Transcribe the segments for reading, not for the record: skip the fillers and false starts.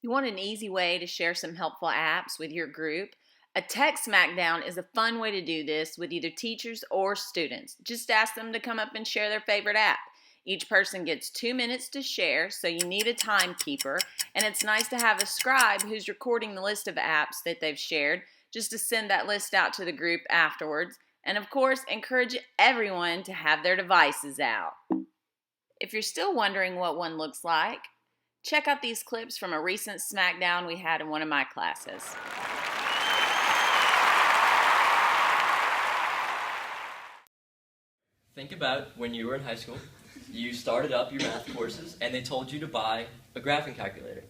You want an easy way to share some helpful apps with your group? A Tech SMACKDOwn is a fun way to do this with either teachers or students. Just ask them to come up and share their favorite app. Each person gets 2 minutes to share, so you need a timekeeper, and it's nice to have a scribe who's recording the list of apps that they've shared just to send that list out to the group afterwards. And of course, encourage everyone to have their devices out. If you're still wondering what one looks like, check out these clips from a recent SmackDown we had in one of my classes. Think about when you were in high school, you started up your math courses, and they told you to buy a graphing calculator.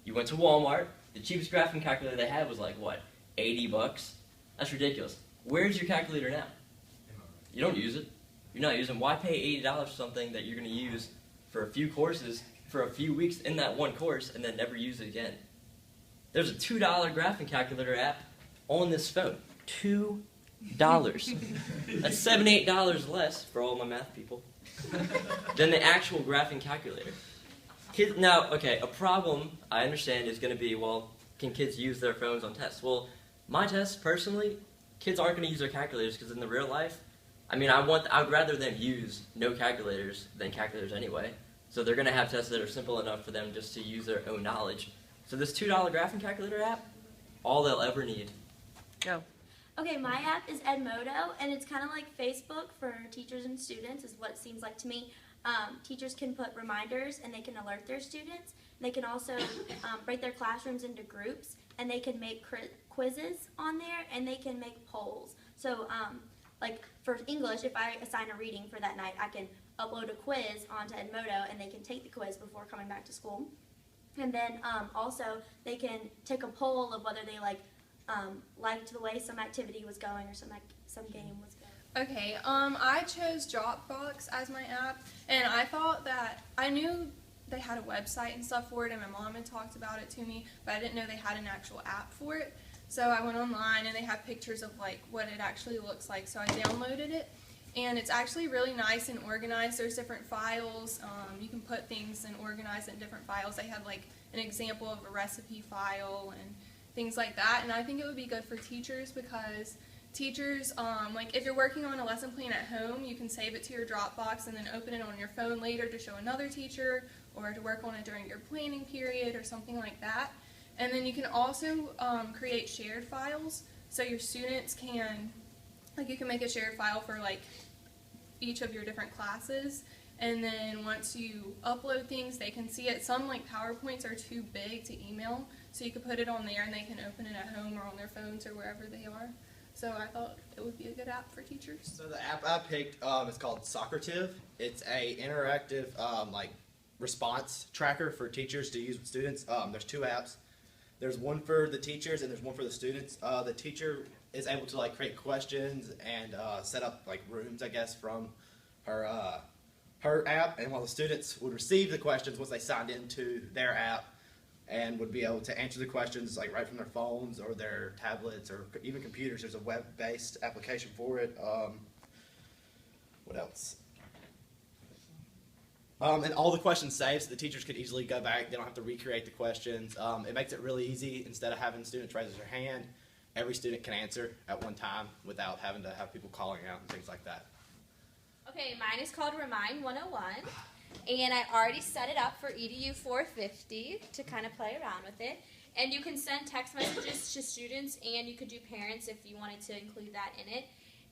You went to Walmart, the cheapest graphing calculator they had was like, what, 80 bucks? That's ridiculous. Where's your calculator now? You don't use it. You're not using it. Why pay $80 for something that you're going to use for a few courses for a few weeks in that one course and then never use it again? There's a $2 graphing calculator app on this phone. $2. That's $7, $8 less for all my math people than the actual graphing calculator. Kids, now, okay, a problem I understand is going to be, well, can kids use their phones on tests? Well, my tests, personally, kids aren't going to use their calculators because in the real life, I mean, I would rather them use no calculators than calculators anyway. So they're going to have tests that are simple enough for them just to use their own knowledge. So this $2 graphing calculator app, all they'll ever need. Go. Okay, my app is Edmodo, and it's kind of like Facebook for teachers and students, is what it seems like to me. Teachers can put reminders, and they can alert their students. They can also break their classrooms into groups, and they can make quizzes on there, and they can make polls. So, like for English, if I assign a reading for that night, I can upload a quiz onto Edmodo, and they can take the quiz before coming back to school. And then also, they can take a poll of whether they liked the way some activity was going or some game was going. Okay, I chose Dropbox as my app, and I thought that I knew they had a website and stuff for it, and my mom had talked about it to me, but I didn't know they had an actual app for it. So I went online, and they have pictures of like what it actually looks like, so I downloaded it, and it's actually really nice and organized. There's different files. You can put things and organize it in different files. They have like an example of a recipe file and things like that, and I think it would be good for teachers because teachers, like if you're working on a lesson plan at home, you can save it to your Dropbox and then open it on your phone later to show another teacher or to work on it during your planning period or something like that. And then you can also create shared files, so your students can, like you can make a shared file for like each of your different classes, and then once you upload things, they can see it. Some like PowerPoints are too big to email, so you could put it on there and they can open it at home or on their phones or wherever they are. So I thought it would be a good app for teachers. So the app I picked is called Socrative. It's a interactive like response tracker for teachers to use with students. There's two apps. There's one for the teachers and there's one for the students. The teacher is able to like create questions and set up like rooms, I guess, from her app, and while the students would receive the questions once they signed into their app and would be able to answer the questions like right from their phones or their tablets or even computers. There's a web-based application for it. What else? And all the questions saved, so the teachers could easily go back. They don't have to recreate the questions. It makes it really easy. Instead of having students raise their hand, every student can answer at one time without having to have people calling out and things like that. Okay, mine is called Remind 101, and I already set it up for EDU 450 to kind of play around with it. And you can send text messages to students, and you could do parents if you wanted to include that in it.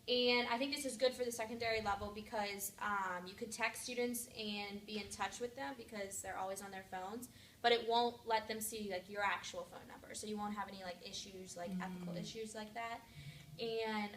And I think this is good for the secondary level because you could text students and be in touch with them because they're always on their phones, but it won't let them see like your actual phone number, so you won't have any like issues, like ethical issues like that. And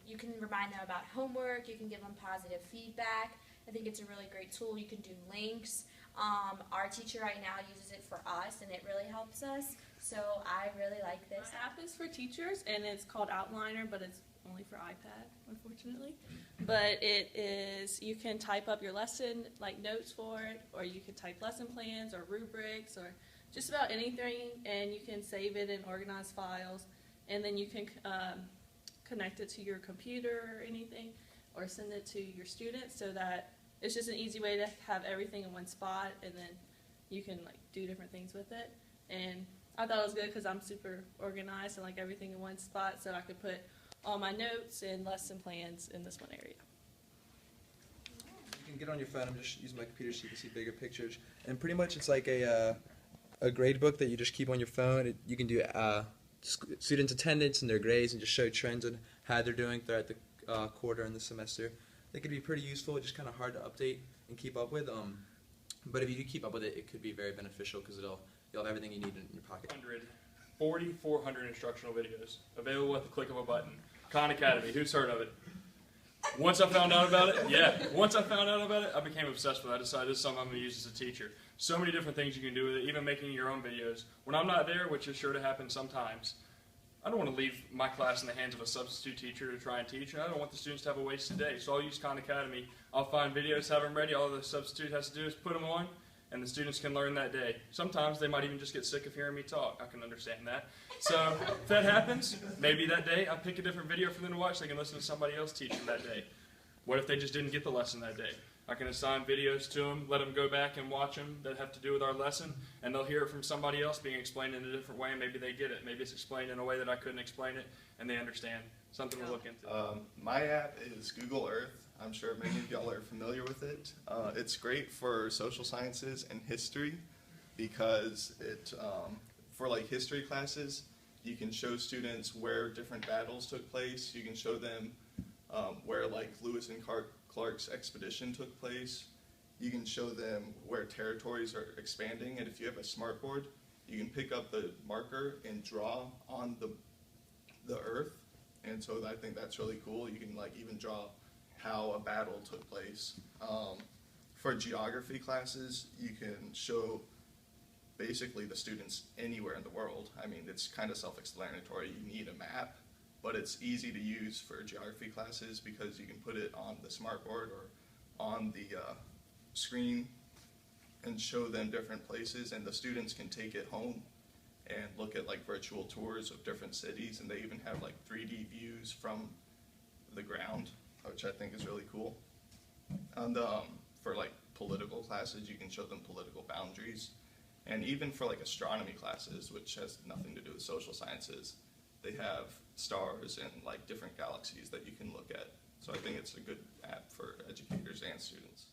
you can remind them about homework. You can give them positive feedback. I think it's a really great tool. You can do links. Our teacher right now uses it for us, and it really helps us. So I really like this. My app is for teachers, and it's called Outliner, but it's only for iPad, unfortunately. But it is, you can type up your lesson, like notes for it, or you could type lesson plans or rubrics or just about anything, and you can save it in organized files, and then you can connect it to your computer or anything, or send it to your students so that it's just an easy way to have everything in one spot, and then you can like do different things with it. And I thought it was good because I'm super organized and like everything in one spot, so I could put all my notes and lesson plans in this one area. You can get on your phone. I'm just using my computer so you can see bigger pictures. And pretty much it's like a grade book that you just keep on your phone. You can do students' attendance and their grades and just show trends and how they're doing throughout the quarter and the semester. I think it'd be pretty useful. It's just kind of hard to update and keep up with. But if you do keep up with it, it could be very beneficial because you'll have everything you need in your pocket. 4,400 instructional videos available at the click of a button. Khan Academy, who's heard of it? Once I found out about it, once I found out about it, I became obsessed with it. I decided this is something I'm going to use as a teacher. So many different things you can do with it, even making your own videos. When I'm not there, which is sure to happen sometimes, I don't want to leave my class in the hands of a substitute teacher to try and teach, and I don't want the students to have a wasted day. So I'll use Khan Academy. I'll find videos, have them ready. All the substitute has to do is put them on, and the students can learn that day. Sometimes they might even just get sick of hearing me talk. I can understand that. So if that happens, maybe that day I pick a different video for them to watch. They can listen to somebody else teach them that day. What if they just didn't get the lesson that day? I can assign videos to them, let them go back and watch them that have to do with our lesson, and they'll hear it from somebody else being explained in a different way, and maybe they get it. Maybe it's explained in a way that I couldn't explain it, and they understand. Something to look into. My app is Google Earth. I'm sure many of y'all are familiar with it. It's great for social sciences and history because for like history classes, you can show students where different battles took place. You can show them where like Lewis and Clark's expedition took place. You can show them where territories are expanding, and if you have a smartboard, you can pick up the marker and draw on the earth, and so I think that's really cool. You can like even draw how a battle took place. For geography classes, you can show basically the students anywhere in the world. I mean, it's kind of self-explanatory. You need a map, but it's easy to use for geography classes because you can put it on the smartboard or on the screen and show them different places, and the students can take it home and look at like virtual tours of different cities, and they even have like 3D views from the ground, which I think is really cool. And for like political classes, you can show them political boundaries, and even for like astronomy classes, which has nothing to do with social sciences, they have stars and like different galaxies that you can look at. So I think it's a good app for educators and students.